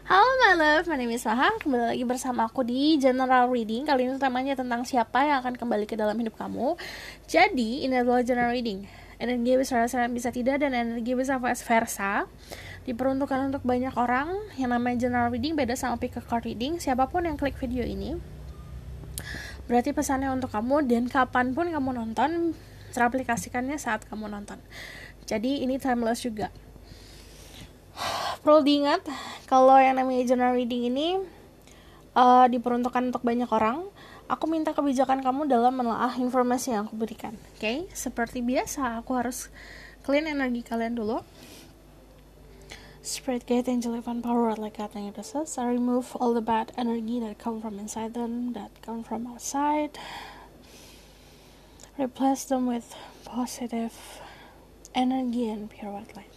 Halo my love, my name is Maha. Kembali lagi bersama aku di General Reading. Kali ini temanya tentang siapa yang akan kembali ke dalam hidup kamu. Jadi, ini adalah General Reading. Energi bisa rasa bisa tidak, dan energi bisa vice versa. Diperuntukkan untuk banyak orang. Yang namanya General Reading beda sama Pick a Card Reading. Siapapun yang klik video ini, berarti pesannya untuk kamu, dan kapanpun kamu nonton, teraplikasikannya saat kamu nonton. Jadi, ini timeless juga. Perlu diingat, kalau yang namanya general reading ini diperuntukkan untuk banyak orang. Aku minta kebijakan kamu dalam menelaah informasi yang aku berikan. Oke? Seperti biasa, aku harus clean energi kalian dulu. Spirit guide, angel, divine power, like God and I remove all the bad energy that come from inside them, that come from outside. Replace them with positive energy and pure white light.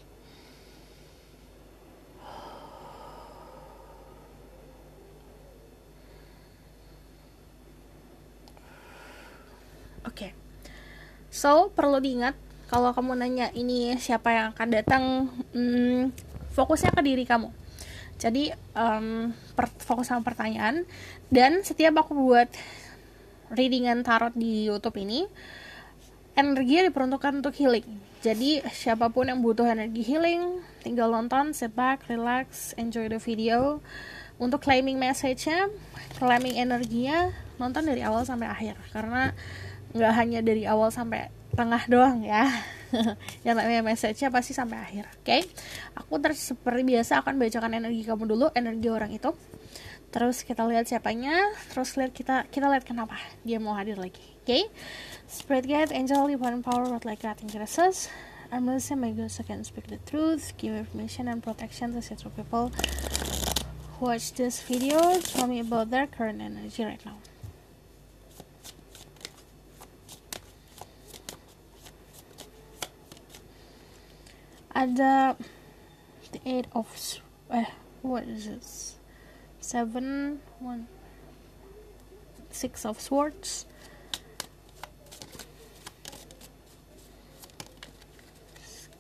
Oke. So, perlu diingat, kalau kamu nanya ini siapa yang akan datang, fokusnya ke diri kamu. Jadi, fokus sama pertanyaan. Dan setiap aku buat readingan tarot di YouTube ini, energi diperuntukkan untuk healing. Jadi, siapapun yang butuh energi healing, tinggal nonton, sit back, relax, enjoy the video. Untuk claiming message-nya, claiming energinya, nonton dari awal sampai akhir. Karena nggak hanya dari awal sampai tengah doang ya. Yang namanya message-nya pasti sampai akhir. Oke? Aku seperti biasa akan bacakan energi kamu dulu, energi orang itu. Terus kita lihat siapanya, terus kita lihat kenapa dia mau hadir lagi. Oke? Spirit guide, angel, divine power, what like God in Jesus. I'm listening, my ghost can speak the truth, give information and protection to set people who watch this video. Tell me about their current energy right now. Ada the 8 of what is this? 7 1 6 of swords.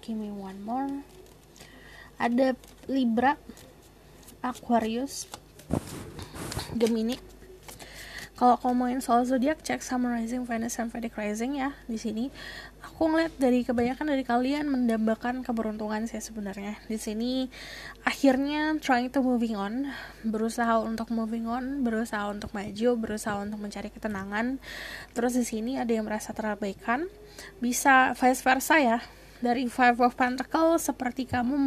Give me one more. Ada Libra, Aquarius, Gemini. Kalau kamu main soal zodiak, cek Sun Rising, Venus, and Vedic Rising ya di sini. Aku ngeliat dari kebanyakan dari kalian mendambakan keberuntungan sih sebenarnya. Di sini akhirnya trying to moving on, berusaha untuk moving on, berusaha untuk maju, berusaha untuk mencari ketenangan. Terus di sini ada yang merasa terabaikan, bisa vice versa ya. Dari Five of Pentacles, seperti kamu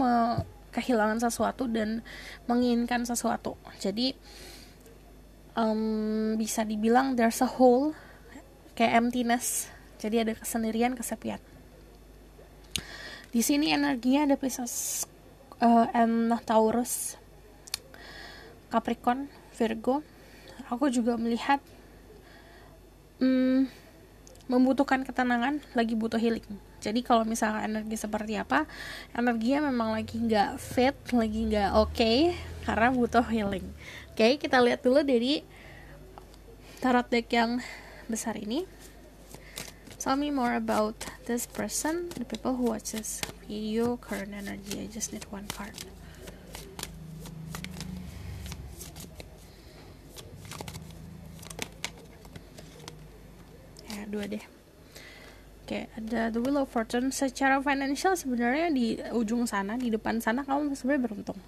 kehilangan sesuatu dan menginginkan sesuatu. Jadi bisa dibilang there's a hole, kayak emptiness. Jadi ada kesendirian, kesepian. Di sini energinya ada Pisces, Taurus, Capricorn, Virgo. Aku juga melihat membutuhkan ketenangan, lagi butuh healing. Jadi kalau misalnya energi seperti apa, energinya memang lagi nggak fit, lagi nggak okay, karena butuh healing. Oke, kita lihat dulu dari tarot deck yang besar ini. Tell me more about this person, the people who watch this video, current energy. I just need one card. Ya, 2 deh. Oke, ada the Wheel of Fortune. Secara financial sebenarnya di ujung sana, di depan sana kamu sebenarnya beruntung.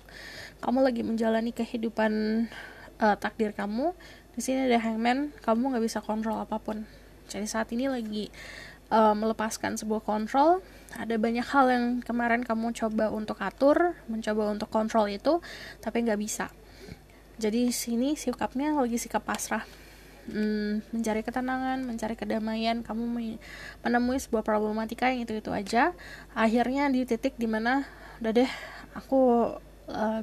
Kamu lagi menjalani kehidupan takdir kamu. Di sini ada Hangman. Kamu nggak bisa kontrol apapun. Jadi saat ini lagi melepaskan sebuah kontrol. Ada banyak hal yang kemarin kamu coba untuk atur, mencoba untuk kontrol itu, tapi nggak bisa. Jadi sini sikapnya lagi sikap pasrah. Mencari ketenangan, mencari kedamaian. Kamu menemui sebuah problematika yang itu aja. Akhirnya di titik dimana udah deh, aku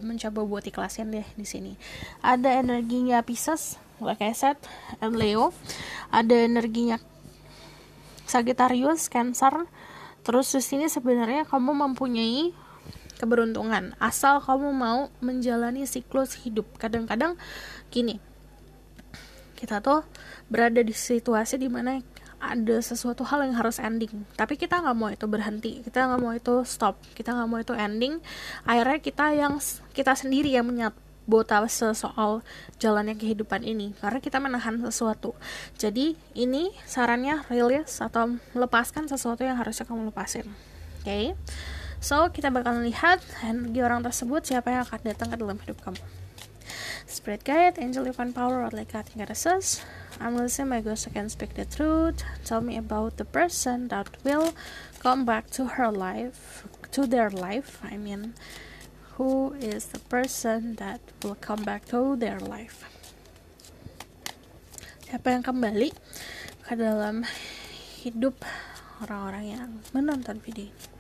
mencoba buat ikhlasin deh di sini. Ada energinya Pisces, like I said, and Leo. Ada energinya Sagittarius, Cancer. Terus di sini sebenarnya kamu mempunyai keberuntungan asal kamu mau menjalani siklus hidup. Kadang-kadang gini, kita tuh berada di situasi dimana ada sesuatu hal yang harus ending, tapi kita nggak mau itu berhenti, kita nggak mau itu stop, kita nggak mau itu ending. Akhirnya kita sendiri yang sabotase soal jalannya kehidupan ini, karena kita menahan sesuatu. Jadi ini sarannya release atau melepaskan sesuatu yang harusnya kamu lepasin. Okay? So kita bakal lihat energi orang tersebut, siapa yang akan datang ke dalam hidup kamu. Spirit guide, angel, divine power, or like God says, I'm listening, my ghost can speak the truth. Tell me about the person that will come back to her life, to their life. I mean, who is the person that will come back to their life? Siapa yang kembali ke dalam hidup orang-orang yang menonton video ini?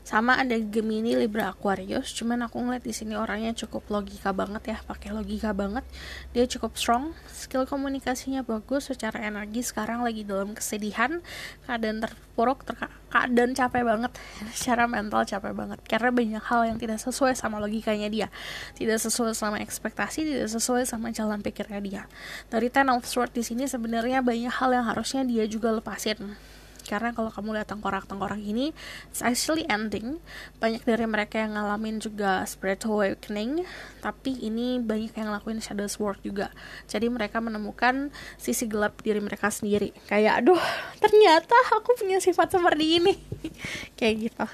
Sama ada Gemini, Libra, Aquarius. Cuman aku ngeliat di sini orangnya cukup logika banget ya, pakai logika banget. Dia cukup strong, skill komunikasinya bagus. Secara energi sekarang lagi dalam kesedihan, keadaan terpuruk, keadaan capek banget. Secara mental capek banget karena banyak hal yang tidak sesuai sama logikanya dia, tidak sesuai sama ekspektasi, tidak sesuai sama jalan pikirnya dia. Dari Ten of Swords di sini sebenarnya banyak hal yang harusnya dia juga lepasin. Karena kalau kamu lihat tengkorak-tengkorak ini, it's actually ending. Banyak dari mereka yang ngalamin juga spiritual awakening, tapi ini banyak yang ngelakuin shadows work juga. Jadi mereka menemukan sisi gelap diri mereka sendiri. Kayak, aduh, ternyata aku punya sifat seperti ini. Kayak gitu.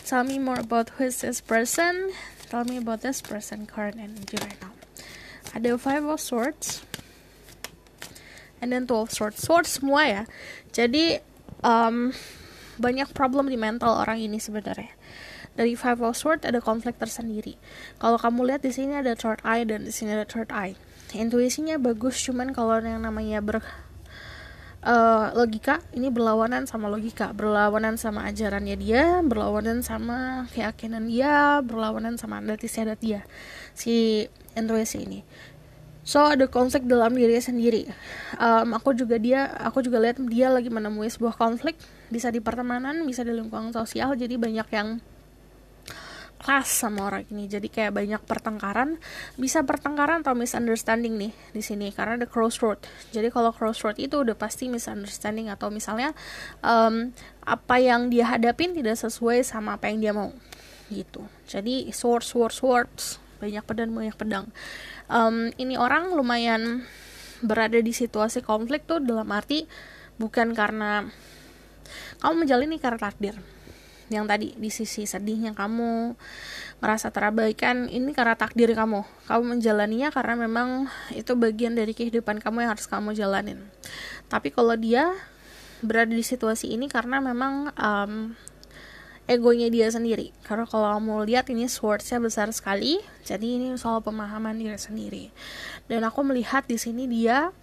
Tell me more about who is this person. Tell me about this person, current energy right now. Ada Five of Swords. And then 12 swords. Swords semua ya. Jadi banyak problem di mental orang ini sebenarnya. Dari Five of Swords ada konflik tersendiri. Kalau kamu lihat di sini ada third eye dan di sini ada third eye. Intuisinya bagus, cuman kalau yang namanya logika ini berlawanan sama logika, berlawanan sama ajarannya dia, berlawanan sama keyakinan dia, berlawanan sama adat istiadat dia. Si intuisi ini. So ada konflik dalam dirinya sendiri. Aku juga lihat dia lagi menemui sebuah konflik, bisa di pertemanan, bisa di lingkungan sosial. Jadi banyak yang kelas sama orang ini. Jadi kayak banyak pertengkaran, bisa pertengkaran atau misunderstanding nih di sini karena ada crossroad. Jadi kalau crossroad itu udah pasti misunderstanding atau misalnya apa yang dia hadapin tidak sesuai sama apa yang dia mau gitu. Jadi swords, banyak pedang. Ini orang lumayan berada di situasi konflik tuh dalam arti bukan karena kamu menjalani karena takdir. Yang tadi di sisi sedihnya kamu merasa terabaikan, ini karena takdir kamu menjalaninya karena memang itu bagian dari kehidupan kamu yang harus kamu jalanin. Tapi kalau dia berada di situasi ini karena memang egonya dia sendiri. Karena kalau kamu lihat ini swords-nya besar sekali, jadi ini soal pemahaman diri sendiri. Dan aku melihat di sini dia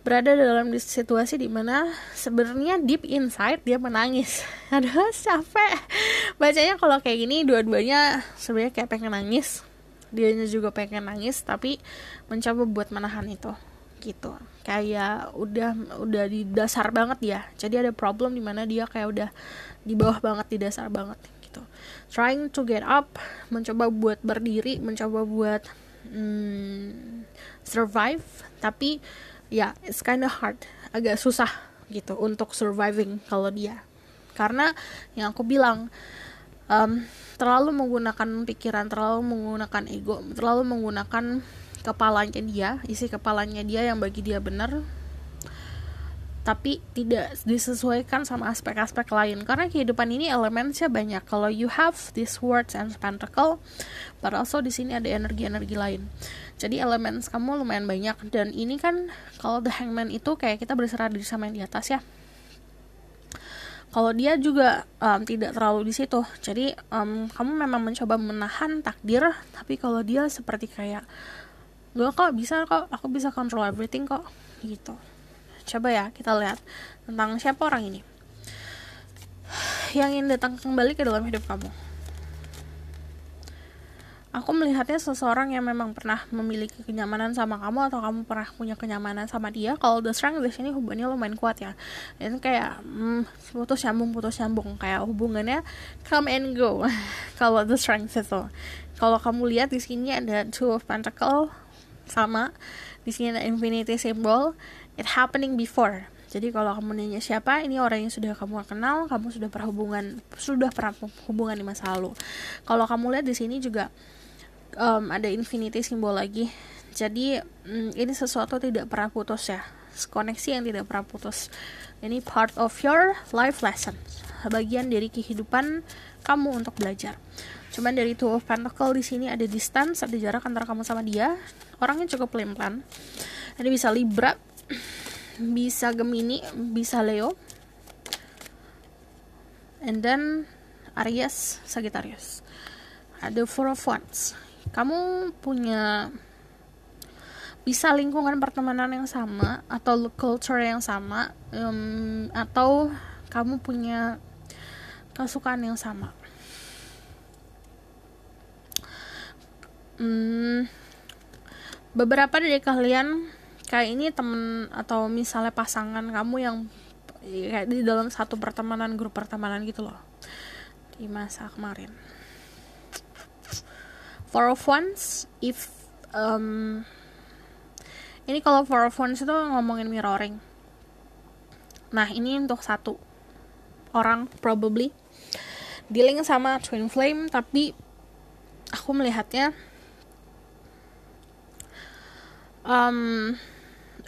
berada dalam situasi dimana sebenarnya deep inside dia menangis. Aduh, capek bacanya kalau kayak gini. Dua-duanya sebenarnya kayak pengen nangis, dianya juga pengen nangis, tapi mencoba buat menahan itu gitu. Kayak udah di dasar banget ya. Jadi ada problem dimana dia kayak udah di bawah banget, di dasar banget gitu. Trying to get up, mencoba buat berdiri, mencoba buat survive, tapi ya it's kinda hard, agak susah gitu untuk surviving kalau dia. Karena yang aku bilang terlalu menggunakan pikiran, terlalu menggunakan ego, terlalu menggunakan kepalanya dia, isi kepalanya dia yang bagi dia benar, tapi tidak disesuaikan sama aspek-aspek lain. Karena kehidupan ini elemennya banyak. Kalau you have this words and pentacle, but also di sini ada energi-energi lain. Jadi elemen kamu lumayan banyak. Dan ini kan kalau the hangman itu kayak kita berserah diri sama yang di atas ya. Kalau dia juga tidak terlalu di situ. Jadi kamu memang mencoba menahan takdir, tapi kalau dia seperti kayak gak kok, bisa kok, aku bisa control everything kok gitu. Coba ya kita lihat tentang siapa orang ini yang ingin datang kembali ke dalam hidup kamu. Aku melihatnya seseorang yang memang pernah memiliki kenyamanan sama kamu, atau kamu pernah punya kenyamanan sama dia. Kalau the strength di sini hubungannya lumayan kuat ya. Itu kayak putus nyambung, kayak hubungannya come and go. Kalau the strength itu, kalau kamu lihat di sini ada two of pentacle, sama di sini ada infinity symbol, it happening before. Jadi kalau kamu nanya siapa, ini orang yang sudah kamu kenal, kamu sudah pernah hubungan di masa lalu. Kalau kamu lihat di sini juga ada infinity simbol lagi. Jadi ini sesuatu tidak pernah putus ya, koneksi yang tidak pernah putus. Ini part of your life lesson, bagian dari kehidupan kamu untuk belajar. Cuman dari Two of Pentacles di sini ada distance, ada jarak antara kamu sama dia. Orangnya cukup pelin-pelan. Ini bisa Libra, bisa Gemini, bisa Leo, and then Aries, Sagittarius. Ada Four of Wands. Kamu punya bisa lingkungan pertemanan yang sama atau culture yang sama, atau kamu punya kesukaan yang sama. Beberapa dari kalian kayak ini temen atau misalnya pasangan kamu yang kayak di dalam satu pertemanan, grup pertemanan gitu loh di masa kemarin. Four of Wands, ini kalau Four of Wands itu ngomongin mirroring. Nah ini untuk satu orang probably dealing sama twin flame, tapi aku melihatnya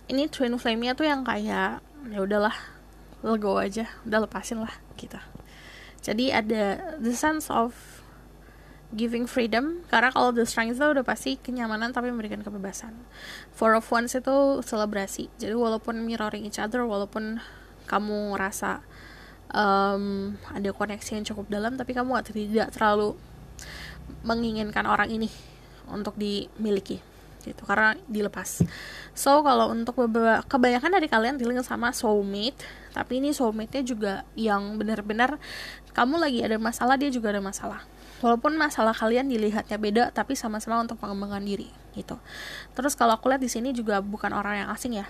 ini twin flame-nya tuh yang kayak ya udahlah, legowo aja, udah lepasin lah gitu. Jadi ada the sense of giving freedom, karena kalau the strength itu udah pasti kenyamanan tapi memberikan kebebasan. Four of Wands itu selebrasi. Jadi walaupun mirroring each other, walaupun kamu ngerasa ada koneksi yang cukup dalam, tapi kamu tidak terlalu menginginkan orang ini untuk dimiliki gitu, karena dilepas. So kalau untuk kebanyakan dari kalian dealing sama soulmate, tapi ini soulmate-nya juga yang benar-benar kamu lagi ada masalah, dia juga ada masalah. Walaupun masalah kalian dilihatnya beda, tapi sama-sama untuk pengembangan diri gitu. Terus kalau aku lihat di sini juga bukan orang yang asing ya,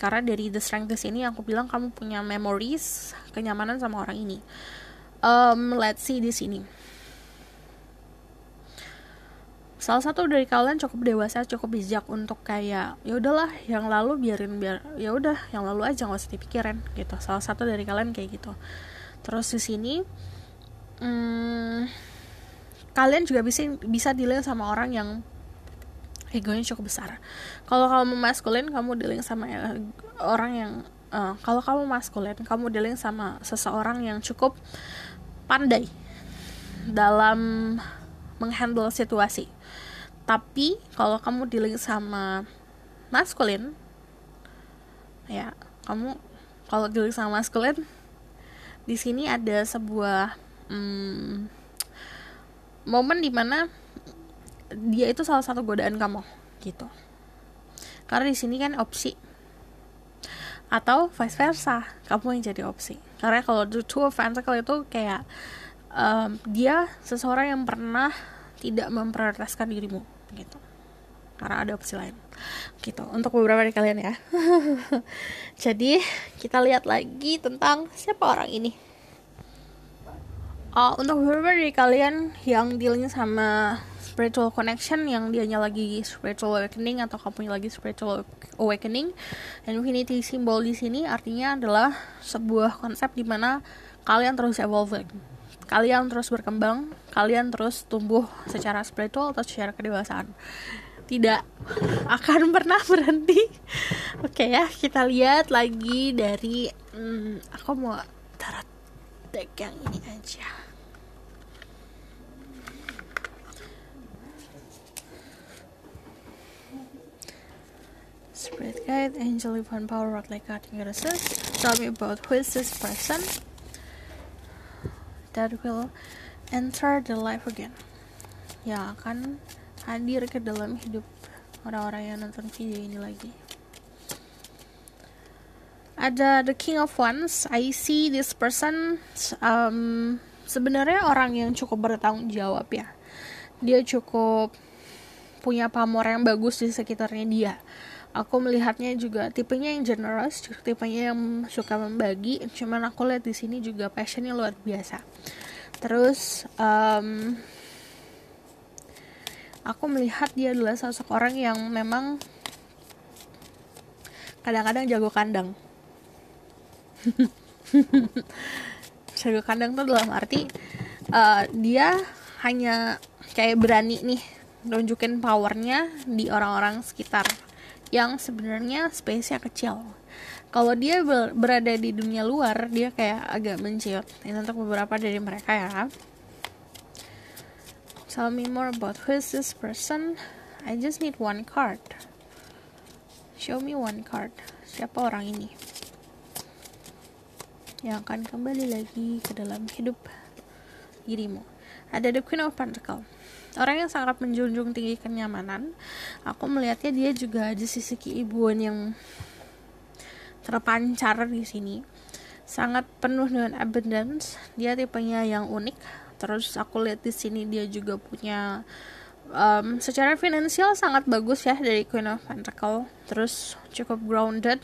karena dari the strength di sini aku bilang kamu punya memories, kenyamanan sama orang ini. Let's see di sini. Salah satu dari kalian cukup dewasa, cukup bijak untuk kayak ya udahlah yang lalu biar ya udah yang lalu aja, nggak usah dipikirin gitu. Salah satu dari kalian kayak gitu. Terus di sini kalian juga bisa dealing sama orang yang egonya cukup besar. Kalau kamu maskulin, kamu dealing sama orang yang kalau kamu maskulin, kamu dealing sama seseorang yang cukup pandai dalam menghandle situasi. Tapi kalau kamu dealing sama maskulin, ya kamu kalau dealing sama maskulin, di sini ada sebuah momen dimana dia itu salah satu godaan kamu gitu. Karena di sini kan opsi, atau vice versa, kamu yang jadi opsi. Karena kalau the Two of Pentacles itu kayak dia seseorang yang pernah tidak memprioritaskan dirimu gitu, karena ada opsi lain gitu. Untuk beberapa dari kalian ya. Jadi kita lihat lagi tentang siapa orang ini. Untuk beberapa dari kalian yang dealing sama spiritual connection, yang dianya lagi spiritual awakening atau kamu lagi spiritual awakening, infinity symbol di sini artinya adalah sebuah konsep di mana kalian terus evolving, kalian terus berkembang, kalian terus tumbuh secara spiritual atau secara kedewasaan, tidak akan pernah berhenti. Oke ya, kita lihat lagi dari aku mau taruh deck yang ini aja. Spirit guide, angel, divine power, what like cutting assist. Tell me about who is this person that will enter the life again, yang akan hadir ke dalam hidup orang-orang yang nonton video ini lagi. Ada the King of Wands. I see this person sebenarnya orang yang cukup bertanggung jawab ya. Dia cukup punya pamor yang bagus di sekitarnya dia. Aku melihatnya juga tipenya yang generous, tipenya yang suka membagi. Cuman aku lihat di sini juga passionnya luar biasa. Terus aku melihat dia adalah sosok orang yang memang kadang-kadang jago kandang. Jago kandang tuh dalam arti dia hanya kayak berani nih nunjukin powernya di orang-orang sekitar yang sebenarnya space-nya kecil. Kalau dia berada di dunia luar, dia kayak agak menciut. Ini untuk beberapa dari mereka ya. Tell me more about who is this person. I just need one card. Show me one card. Siapa orang ini yang akan kembali lagi ke dalam hidup dirimu? Ada the Queen of Pentacles. Orang yang sangat menjunjung tinggi kenyamanan. Aku melihatnya dia juga ada sisi keibuan yang terpancar di sini. Sangat penuh dengan abundance. Dia tipenya yang unik. Terus aku lihat di sini dia juga punya secara finansial sangat bagus ya dari Queen of Pentacles. Terus cukup grounded.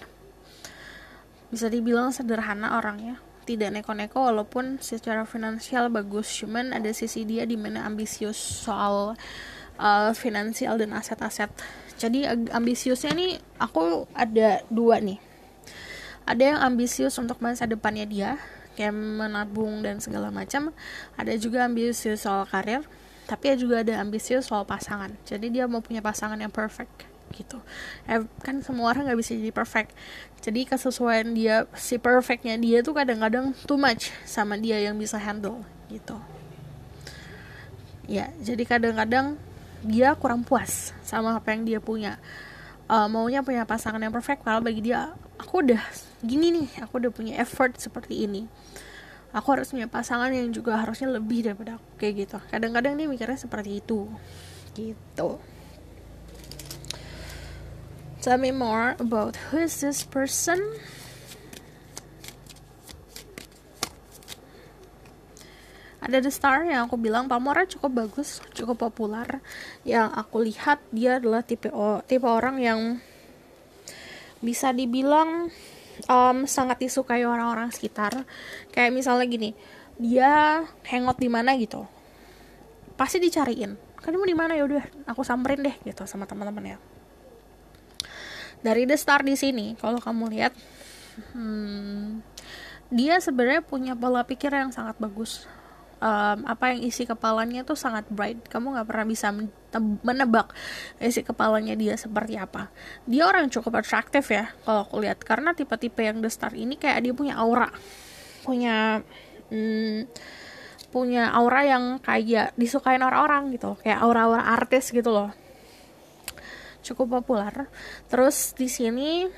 Bisa dibilang sederhana orangnya. Tidak neko-neko walaupun secara finansial bagus. Cuman ada sisi dia di mana ambisius soal finansial dan aset-aset. Jadi ambisiusnya nih aku ada dua nih. Ada yang ambisius untuk masa depannya dia, kayak menabung dan segala macam. Ada juga ambisius soal karir, tapi juga ada ambisius soal pasangan. Jadi dia mau punya pasangan yang perfect gitu. Kan semua orang nggak bisa jadi perfect. Jadi kesesuaian dia, si perfectnya dia tuh kadang-kadang too much sama dia yang bisa handle gitu. Ya, jadi kadang-kadang dia kurang puas sama apa yang dia punya. Maunya punya pasangan yang perfect, kalau bagi dia aku udah gini nih, aku udah punya effort seperti ini, aku harus punya pasangan yang juga harusnya lebih daripada aku, kayak gitu. Kadang-kadang dia mikirnya seperti itu gitu. Tell me more about who is this person. Ada The Star yang aku bilang pamornya cukup bagus, cukup populer. Yang aku lihat dia adalah tipe orang yang bisa dibilang sangat disukai orang-orang sekitar. Kayak misalnya gini, dia hangout di mana gitu, pasti dicariin. Kamu di mana? Ya udah, aku samperin deh gitu sama teman-temannya. Dari The Star di sini, kalau kamu lihat, dia sebenarnya punya pola pikir yang sangat bagus. Apa yang isi kepalanya tuh sangat bright. Kamu nggak pernah bisa menebak isi kepalanya dia seperti apa. Dia orang yang cukup atraktif ya kalau aku lihat, karena tipe-tipe yang The Star ini kayak dia punya aura, punya aura yang kayak disukain orang-orang gitu, kayak aura-aura artis gitu loh. Cukup populer. Terus di sini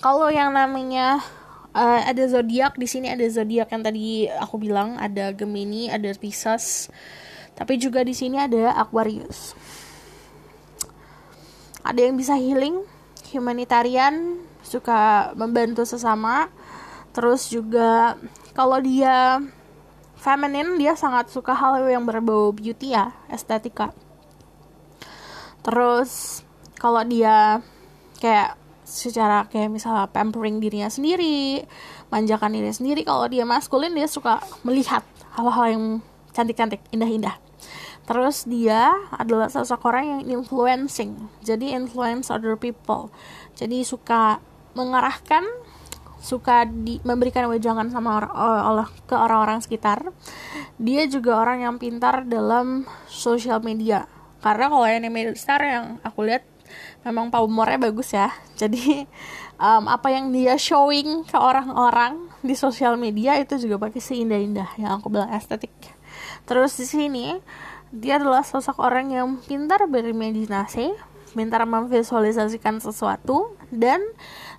kalau yang namanya ada zodiak di sini, ada zodiak yang tadi aku bilang, ada Gemini, ada Pisces, tapi juga di sini ada Aquarius. Ada yang bisa healing, humanitarian, suka membantu sesama. Terus juga kalau dia feminine, dia sangat suka hal yang berbau beauty ya, estetika. Terus kalau dia kayak secara kayak misalnya pampering dirinya sendiri, manjakan dirinya sendiri. Kalau dia maskulin, dia suka melihat hal-hal yang cantik-cantik, indah-indah. Terus dia adalah sosok orang yang influencing, jadi influence other people. Jadi suka mengarahkan, suka memberikan wejangan sama ke orang-orang sekitar. Dia juga orang yang pintar dalam social media. Karena kalau yang namanya Star yang aku lihat memang pamornya bagus ya. Jadi apa yang dia showing ke orang-orang di sosial media itu juga pakai seindah-indah yang aku bilang estetik. Terus di sini dia adalah sosok orang yang pintar berimajinasi, pintar memvisualisasikan sesuatu, dan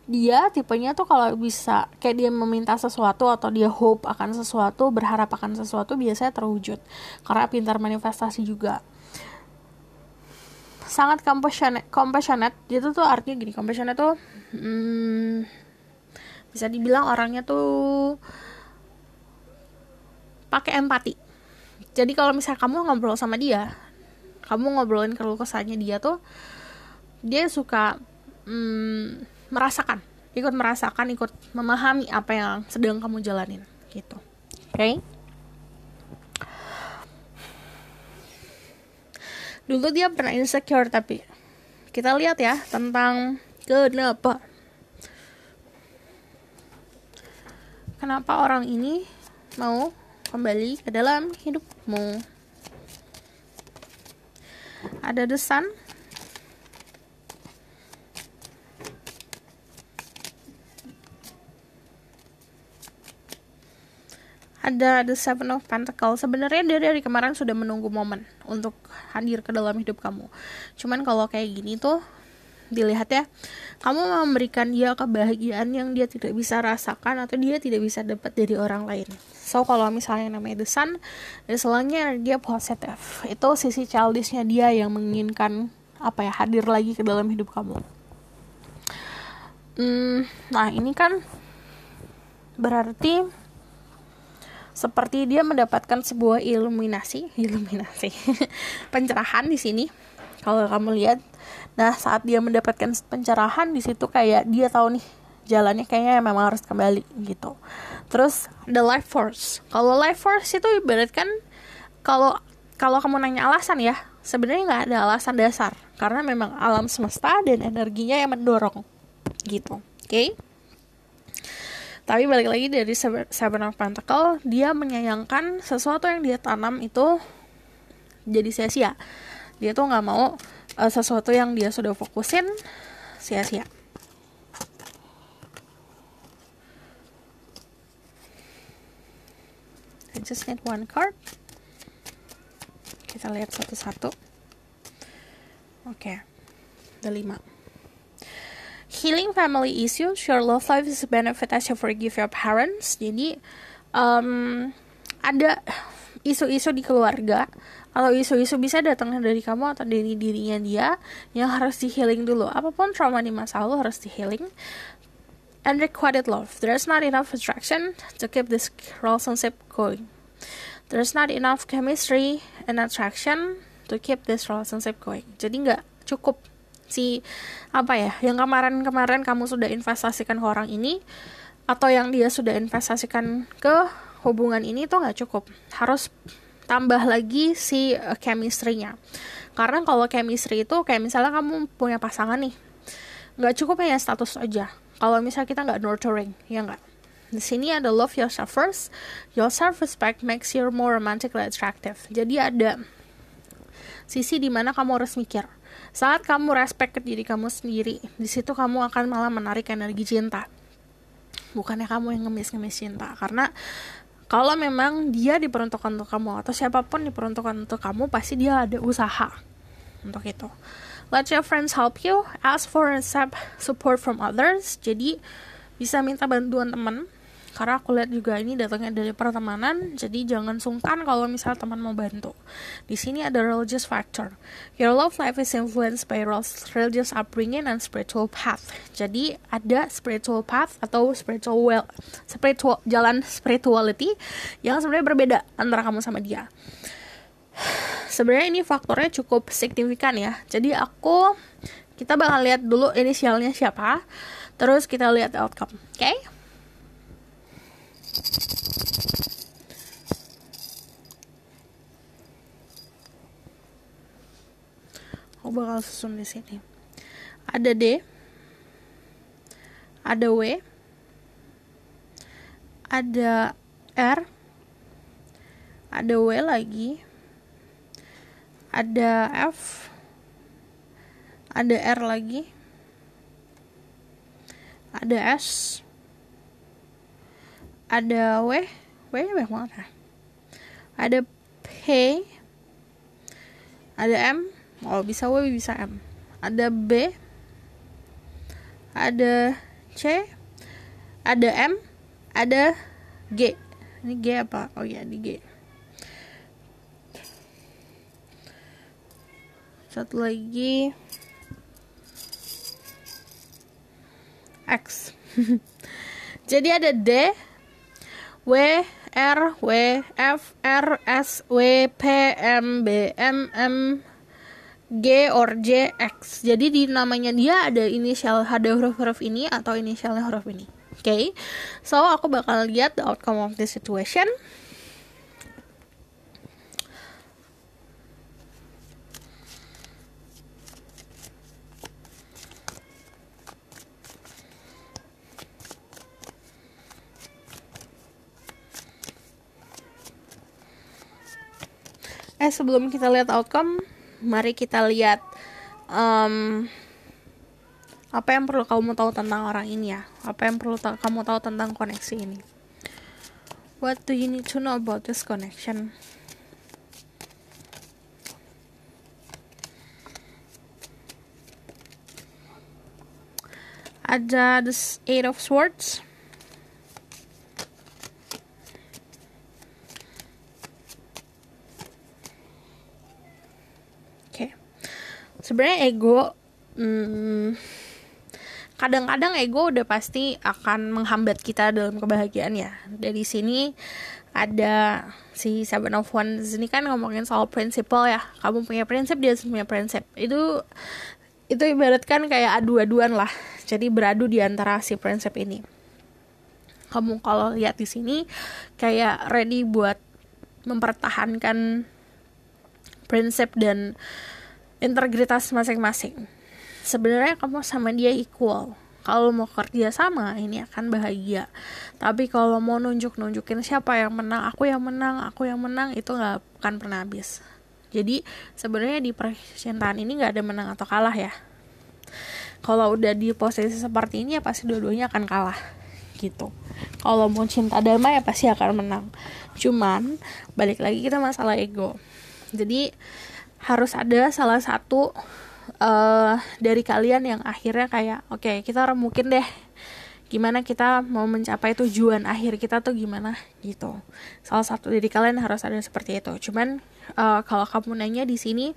dia tipenya tuh kalau bisa kayak dia meminta sesuatu atau dia hope akan sesuatu, berharap akan sesuatu, biasanya terwujud karena pintar manifestasi juga. Sangat compassionate. Dia tuh artinya gini, compassionate tuh bisa dibilang orangnya tuh pakai empati. Jadi kalau misalnya kamu ngobrol sama dia, kamu ngobrolin keluh kesahnya dia tuh, dia suka ikut merasakan, ikut memahami apa yang sedang kamu jalanin gitu. Oke? Dulu dia pernah insecure, tapi kita lihat ya tentang Kenapa? Kenapa orang ini mau kembali ke dalam hidupmu? Ada the sun, ada the seven of pentacles. Sebenarnya dia dari kemarin sudah menunggu momen untuk hadir ke dalam hidup kamu. Cuman kalau kayak gini tuh dilihat ya, kamu memberikan dia kebahagiaan yang dia tidak bisa rasakan atau dia tidak bisa dapat dari orang lain. So kalau misalnya namanya the sun, istilahnya dia positif. Itu sisi childishnya dia yang menginginkan hadir lagi ke dalam hidup kamu. Nah ini kan berarti seperti dia mendapatkan sebuah iluminasi pencerahan di sini. Kalau kamu lihat, nah saat dia mendapatkan pencerahan di situ kayak dia tahu nih jalannya kayaknya memang harus kembali gitu. Terus the life force. Kalau life force itu ibaratkan kalau kamu nanya alasan ya, sebenarnya nggak ada alasan dasar karena memang alam semesta dan energinya yang mendorong gitu. Oke? Tapi balik lagi dari Seven of Pentacles, dia menyayangkan sesuatu yang dia tanam itu jadi sia-sia. Dia tuh nggak mau sesuatu yang dia sudah fokusin sia-sia. I just need one card. Kita lihat satu-satu. Oke, ada 5. Healing family issues. Your love life is a benefit as you forgive your parents. Jadi ada isu-isu di keluarga. Kalau isu-isu bisa datangnya dari kamu atau dari dirinya dia yang harus di healing dulu. Apapun trauma di masa lalu harus di healing. Unrequited love. There's not enough attraction to keep this relationship going. There's not enough chemistry and attraction to keep this relationship going. Jadi nggak cukup yang kemarin kamu sudah investasikan ke orang ini atau yang dia sudah investasikan ke hubungan ini tuh nggak cukup. Harus tambah lagi chemistry-nya. Karena kalau chemistry itu kayak misalnya kamu punya pasangan nih, nggak cukup hanya status aja. Kalau misalnya kita nggak nurturing, ya nggak. Di sini ada love yourself first. Your self-respect makes you more romantically attractive. Jadi ada sisi dimana kamu harus mikir. Saat kamu respect ke diri kamu sendiri, di situ kamu akan malah menarik energi cinta. Bukannya kamu yang ngemis-ngemis cinta. Karena kalau memang dia diperuntukkan untuk kamu atau siapapun diperuntukkan untuk kamu, pasti dia ada usaha untuk itu. Let your friends help you. Ask for and accept support from others. Jadi bisa minta bantuan teman. Karena aku lihat juga ini datangnya dari pertemanan. Jadi jangan sungkan kalau misalnya teman mau bantu. Di sini ada religious factor. Your love life is influenced by religious upbringing and spiritual path. Jadi ada spiritual path atau jalan spirituality yang sebenarnya berbeda antara kamu sama dia. Sebenarnya ini faktornya cukup signifikan ya. Jadi kita bakal lihat dulu inisialnya siapa, terus kita lihat outcome. Oke? Aku bakal susun di sini. Ada D, ada W, ada R, ada W lagi, ada F, ada R lagi, ada S, ada W mana? Ada P, ada M, bisa W bisa M, ada B, ada C, ada M, ada G. Ini G apa? Oh ya, di G. Satu lagi X. Jadi ada D, W, R, W, F, R, S, W, P, M, B, M, G, or J, X. Jadi di namanya dia ada inisial, ada huruf-huruf ini atau inisialnya huruf ini. Okay? So aku bakal lihat the outcome of this situation. Sebelum kita lihat outcome, mari kita lihat apa yang perlu kamu tahu tentang orang ini ya. Apa yang perlu kamu tahu tentang koneksi ini. What do you need to know about this connection? Ada the Eight of Swords. Sebenarnya ego, kadang-kadang ego udah pasti akan menghambat kita dalam kebahagiaan ya. Dari sini ada si Seven of Wands ini kan ngomongin soal prinsipal ya. Kamu punya prinsip, dia punya prinsip. Itu ibaratkan kayak adu-aduan lah. Jadi beradu di antara si prinsip ini. Kamu kalau lihat di sini kayak ready buat mempertahankan prinsip dan integritas masing-masing. Sebenarnya kamu sama dia equal. Kalau mau kerja sama, ini akan bahagia. Tapi kalau mau nunjukin siapa yang menang, aku yang menang, itu gak akan pernah habis. Jadi sebenarnya di percintaan ini gak ada menang atau kalah ya. Kalau udah di posisi seperti ini ya pasti dua-duanya akan kalah gitu. Kalau mau cinta damai ya pasti akan menang. Cuman balik lagi kita masalah ego. Jadi harus ada salah satu dari kalian yang akhirnya kayak oke, kita remukin deh gimana kita mau mencapai tujuan akhir kita tuh gimana gitu. Salah satu dari kalian harus ada seperti itu. Cuman kalau kamu nanya di sini,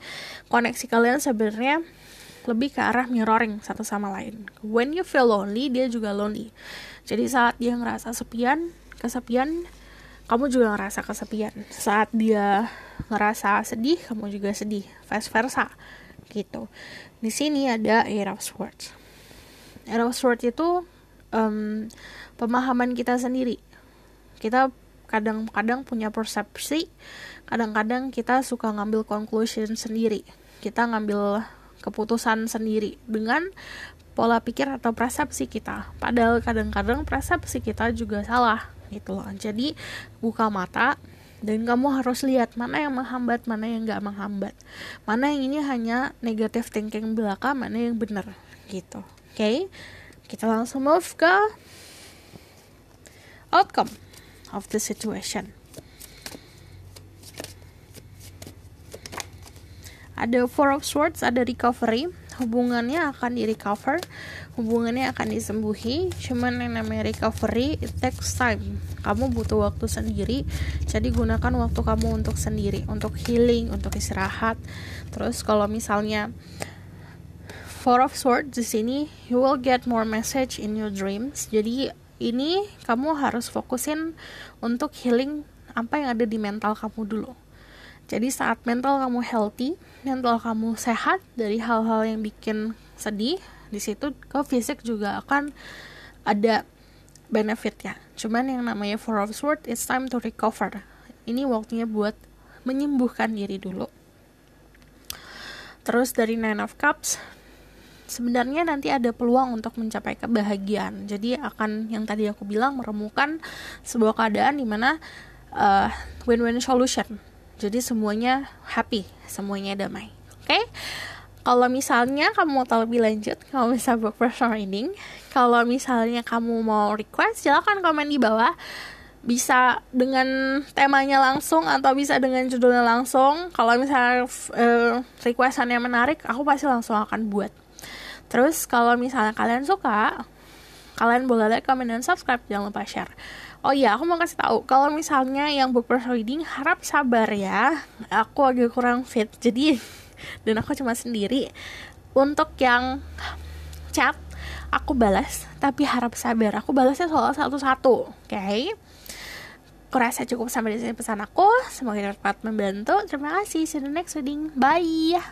koneksi kalian sebenarnya lebih ke arah mirroring satu sama lain. When you feel lonely, dia juga lonely. Jadi saat dia ngerasa kesepian, kamu juga ngerasa kesepian. Saat dia ngerasa sedih, kamu juga sedih. Vice versa, gitu. Di sini ada Eight of Swords. Eight of Swords itu pemahaman kita sendiri. Kita kadang-kadang punya persepsi, kadang-kadang kita suka ngambil conclusion sendiri. Kita ngambil keputusan sendiri dengan pola pikir atau persepsi kita. Padahal kadang-kadang persepsi kita juga salah. Gitu loh. Jadi buka mata dan kamu harus lihat mana yang menghambat, mana yang gak menghambat, mana yang ini hanya negative thinking belaka, mana yang benar gitu. Oke, kita langsung move ke outcome of the situation. Ada Four of Swords, ada recovery. Hubungannya akan di-recover, hubungannya akan disembuhi. Cuman yang namanya recovery, it takes time. Kamu butuh waktu sendiri, jadi gunakan waktu kamu untuk sendiri, untuk healing, untuk istirahat. Terus kalau misalnya Four of Swords di sini, you will get more message in your dreams. Jadi ini kamu harus fokusin untuk healing apa yang ada di mental kamu dulu. Jadi saat mental kamu healthy, mental kamu sehat dari hal-hal yang bikin sedih, di situ ke fisik juga akan ada benefitnya. Cuman yang namanya Four of Swords, it's time to recover. Ini waktunya buat menyembuhkan diri dulu. Terus dari Nine of Cups, sebenarnya nanti ada peluang untuk mencapai kebahagiaan. Jadi akan yang tadi aku bilang meremukan sebuah keadaan di mana win-win solution. Jadi semuanya happy, semuanya damai. Oke? Kalau misalnya kamu mau tahu lebih lanjut, kamu bisa book personal reading. Kalau misalnya kamu mau request, silakan komen di bawah. Bisa dengan temanya langsung atau bisa dengan judulnya langsung. Kalau misalnya requestannya menarik, aku pasti langsung akan buat. Terus kalau misalnya kalian suka, kalian boleh like, comment, dan subscribe. Jangan lupa share. Oh iya, aku mau kasih tahu kalau misalnya yang book personal reading harap sabar ya. Aku agak kurang fit, jadi dan aku cuma sendiri. Untuk yang chat aku balas, tapi harap sabar. Aku balasnya soal satu-satu. Oke? Aku rasa cukup sampai di sini pesan aku. Semoga dapat membantu. Terima kasih. See you in the next reading. Bye.